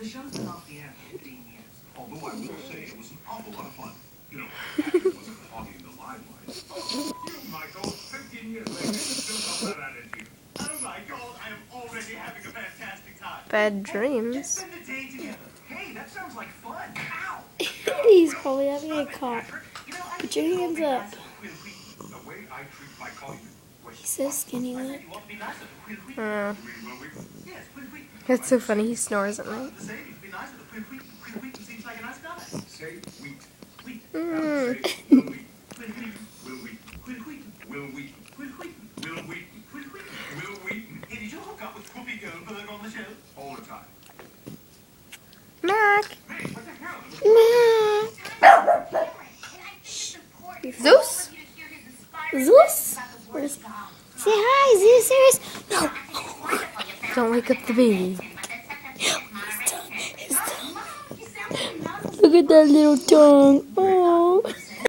The show's been off the air for 15 years. Although I will say it was an awful lot of fun. You know, Patrick wasn't hogging the limelight. You, Michael, 15 years later, you still got that attitude. Oh my God, I am already having a fantastic time. Bad dreams. Let's spend the day together. Hey, that sounds like fun. Ow! He's probably having a cough. Put your hands up. The way I treat my colleagues. He's so skinny lip. It's so funny, he snores at night. Mac! Mac! Zeus? Zeus? Say hi, Zeus! No! Don't wake up the baby. His tongue. Look at that little tongue. Oh.